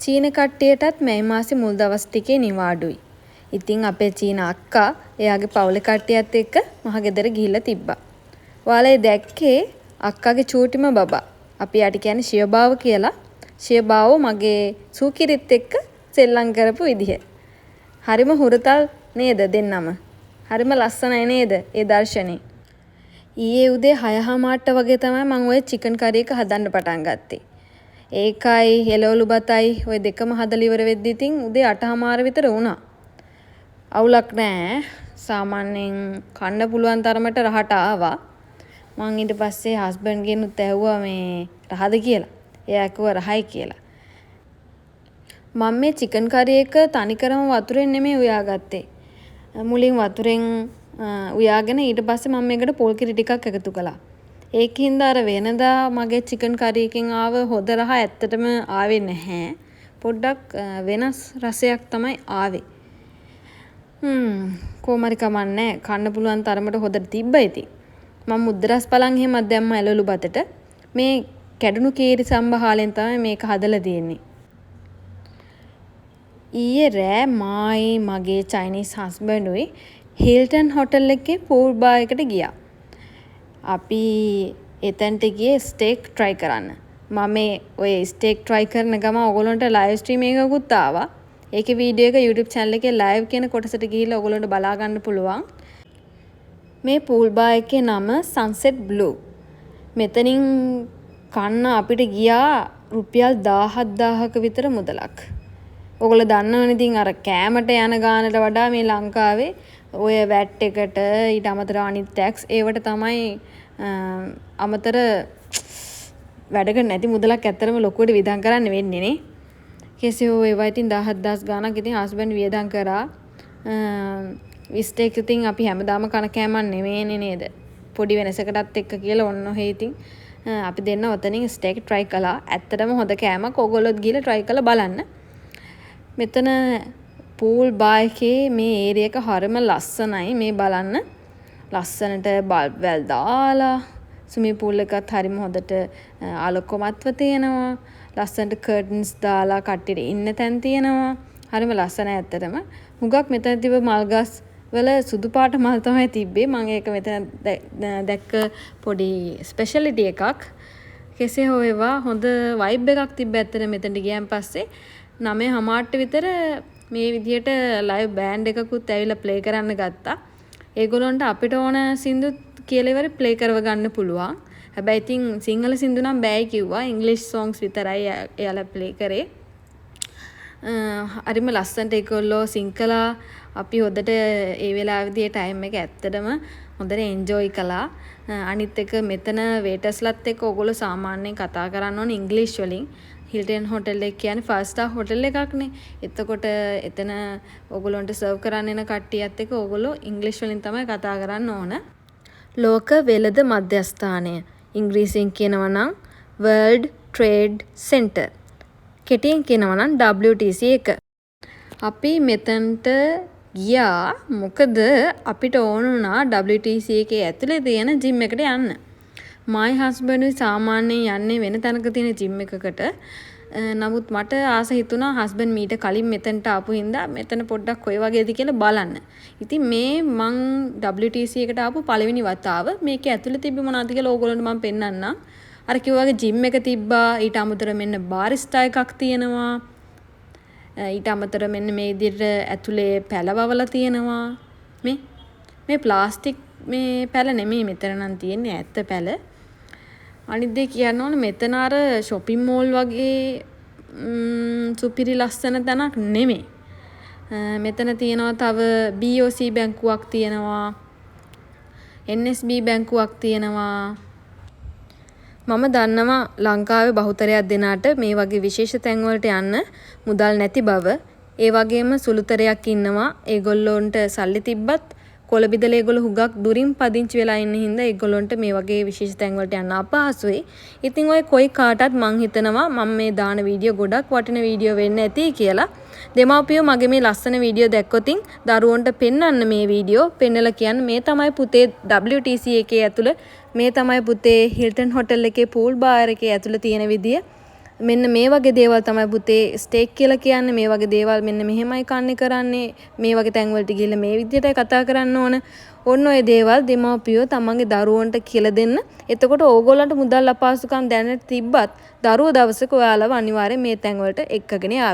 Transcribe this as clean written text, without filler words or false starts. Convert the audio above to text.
චීන කට්ටියටත් මේ මාසේ මුල් දවස් ටිකේ නිවාඩුයි. ඉතින් අපේ චීන අක්කා එයාගේ පවුලේ කට්ටියත් එක්ක මහ ගෙදර ගිහිල්ලා තිබ්බා. ඔයාලා දැක්කේ අක්කාගේ චූටිම බබා. අපි යාට කියන්නේ ශියබාව කියලා. ශියබාව මගේ සූකිරිත් එක්ක සෙල්ලම් කරපු විදිහ. හරිම හුරතල් නේද දෙන්නම? හරිම ලස්සනයි නේද ඒ දර්ශනේ? ඊයේ උදේ 6:00 වගේ තමයි මම ওই චිකන් කරි එක හදන්න පටන් ගත්තේ. ඒකයි එළවලු බතයි ওই දෙකම හදලා ඉවර වෙද්දි ඉතින් උදේ 8:00 විතර වුණා. අවුලක් නෑ. සාමාන්‍යයෙන් කන්න පුළුවන් තරමට රහට ආවා. මං ඊට පස්සේ හස්බන්ඩ් ගෙනුත් ඇහුවා මේ රහද කියලා. එයා කිව්වා රහයි කියලා. මම මේ චිකන් කරි එක තනිකරම වතුරෙන් නෙමෙයි උයාගත්තේ. මුලින් වතුරෙන් උයාගෙන ඊට පස්සේ මම මේකට පොල් කිරි ටිකක් එකතු කළා. ඒකින්ද අර වෙනදා මගේ චිකන් කරි එකෙන් ආව හොද රහ ඇත්තටම ආවේ නැහැ. පොඩ්ඩක් වෙනස් රසයක් තමයි ආවේ. කොහොමරි කමන්නේ කන්න පුළුවන් තරමට හොදට තිබ්බා ඉතින්. මම මුද්දරස් පලං එහෙමත් දැම්මා එළවලු බතට. මේ කැඩුණු කීරි සම්බහාලෙන් තමයි මේක හදලා තියෙන්නේ. ඊයේ රෑ මායි මගේ චයිනීස් හස්බන්ඩ්ුයි හිල්ටන් හොටල් එකේ පූල් බාර් එකට ගියා. අපි එතනට ගියේ ස්ටේක් try කරන්න. මම ඔය ස්ටේක් try කරන ගම ඔයගොල්ලන්ට live stream එකකුත් ආවා. ඒකේ වීඩියෝ එක YouTube channel එකේ live කියන කොටසට ගිහිල්ලා ඔයගොල්ලන්ට බලා ගන්න පුළුවන්. මේ pool bar එකේ නම Sunset Blue. මෙතනින් කන්න අපිට ගියා රුපියල් 17000ක විතර මුදලක්. ඔයගොල්ලෝ දන්නවනේ ඉතින් අර කෑමට යන ගානට වඩා මේ ලංකාවේ ඔය වැට් එකට ඊට අමතරව අනිත් ටැක්ස් ඒවට තමයි අමතර වැඩක නැති මුදලක් ඇත්තරම ලොකුවට වියදම් කරන්න වෙන්නේ නේ. කෙසේ හෝ ඒවා ඉතින් 17000 ගාණක් ඉතින් හස්බන්ඩ් වියදම් කරා. ස්ටේක් ඉතින් අපි හැමදාම කන කෑමක් නෙමෙයිනේ නේද? පොඩි වෙනසකටත් එක්ක කියලා ඔන්න ඔහේ ඉතින් අපි දෙන්න ඔතනින් ස්ටේක් try කළා. ඇත්තටම හොඳ කෑමක්. ඕගොල්ලොත් ගිහලා try කරලා බලන්න. මෙතන pool bar එකේ මේ ඒරියා එක හරිම ලස්සනයි. මේ බලන්න. ලස්සනට බල්බ් වැල් දාලා ස්විමින් pool එකත් හරිම හොඳට ආලෝකමත්ව තියෙනවා. ලස්සනට කර්ටන්ස් දාලා කට්ටියට ඉන්න තැන් තියෙනවා. හරිම ලස්සනයි ඇත්තටම. හුඟක් මෙතන තිබ්බ මල් ගස් වල සුදු පාට මල් තමයි තිබ්බේ. මම ඒක මෙතන දැක්ක පොඩි ස්පෙෂලිටි එකක්. කෙසේ හෝ ඒවා හොඳ වයිබ් එකක් තිබ්බ ඇත්තට මෙතනට ගියන් පස්සේ 9:00 විතර මේ විදියට ලයිව් බෑන්ඩ් එකකුත් ඇවිල්ලා ප්ලේ කරන්න ගත්තා. ඒගොල්ලන්ට අපිට ඕන සින්දු කියලා ඉවර ප්ලේ කරව ගන්න පුළුවන්. හැබැයි ඉතින් සිංහල සින්දු නම් බෑයි කිව්වා. ඉංග්‍රීසි songs විතරයි එයාලා ප්ලේ කරේ. හරිම ලස්සනට ඒගොල්ලෝ සිං කළා. අපි හොඳට ඒ වෙලාවේදී ටයිම් එක ඇත්තටම හොඳට එන්ජොයි කළා. අනිත් එක මෙතන වේටර්ස්ලත් එක්ක ඕගොල්ලෝ සාමාන්‍යයෙන් කතා කරන්න ඕනේ ඉංග්‍රීසි වලින්. හිල්ටන් හොටල් එක කියන්නේ 5 star හොටල් එකක්නේ. එතකොට එතන ඕගොල්ලන්ට සර්ව් කරන්න එන කට්ටියත් එක්ක ඕගොල්ලෝ ඉංග්‍රීසි වලින් තමයි කතා කරන්න ඕන. ලෝක වෙළඳ මධ්‍යස්ථානය. ඉංග්‍රීසියෙන් කියනවා නම් World Trade Center. කෙටියෙන් කියනවා නම් WTC එක. අපි මෙතනට ගියා මොකද අපිට ඕන වුණා WTC එකේ ඇතුලේ තියෙන ජිම් එකට යන්න. my husband සාමාන්‍යයෙන් යන්නේ වෙන තැනක තියෙන ජිම් එකකට. නමුත් මට ආස හිතුණා හස්බන්ඩ් මීට කලින් මෙතනට ආපු හින්දා මෙතන පොඩ්ඩක් කොයි වගේද කියලා බලන්න. ඉතින් මේ මං WTC එකට ආපු පළවෙනි වතාව මේකේ ඇතුලේ තිබ්බ මොනවද කියලා ඕගොල්ලන්ට මම පෙන්නන්නම්. අර කිව්වාගේ ජිම් එක තිබ්බා. ඊට අමතරව මෙන්න බාරිස්ටා එකක් තියෙනවා. ඊට අමතරව මෙන්න මේ විදිහට ඇතුලේ පැලවවලා තියෙනවා. මේ ප්ලාස්ටික් මේ පැල නෙමෙයි මෙතන නම් තියෙන්නේ ඇත්ත පැල. අනිත් දේ කියන්න ඕනේ මෙතන අර shopping mall වගේ සුපිරි ලස්සන තැනක් නෙමෙයි. මෙතන තියෙනවා තව BOC බැංකුවක් තියෙනවා. NSB බැංකුවක් තියෙනවා. මම දන්නවා ලංකාවේ බහුතරයක් දෙනාට මේ වගේ විශේෂ තැන්වලට යන්න මුදල් නැති බව. ඒ වගේම සුළුතරයක් ඉන්නවා ඒගොල්ලොන්ට සල්ලි තිබ්බත් කොළ බිදලා ඒගොල්ලෝ හුඟක් දුරින් පදිංචි වෙලා ඉන්න හින්දා ඒගොල්ලොන්ට මේ වගේ විශේෂ තැන්වලට යන්න අපහසුයි. ඉතින් ඔය කොයි කාටත් මං හිතනවා මම මේ දාන වීඩියෝ ගොඩක් වටින වීඩියෝ වෙන්න ඇති කියලා. දෙමාපියෝ මගේ මේ ලස්සන වීඩියෝ දැක්කොතින් දරුවන්ට පෙන්වන්න මේ වීඩියෝ පෙන්නලා කියන්න මේ තමයි පුතේ WTC එකේ ඇතුළ මේ තමයි පුතේ හිල්ටන් හොටල් එකේ පූල් බාර් එකේ ඇතුළ තියෙන විදිය. මෙන්න මේ වගේ දේවල් තමයි පුතේ ස්ටේක් කියලා කියන්නේ. මේ වගේ දේවල් මෙන්න මෙහෙමයි කන්නේ කරන්නේ. මේ වගේ තැන් වලට ගිහලා මේ විදියටයි කතා කරන්න ඕන. ඔන්න ඔය දේවල් දෙමාපියෝ තමන්ගේ දරුවන්ට කියලා දෙන්න. එතකොට ඕගොල්ලන්ට මුදල් අපහසුකම් දැනෙන්න තිබ්බත් දරුවෝ දවසක ඔයාලව අනිවාර්යෙන් මේ තැන් වලට එක්කගෙන ආවි.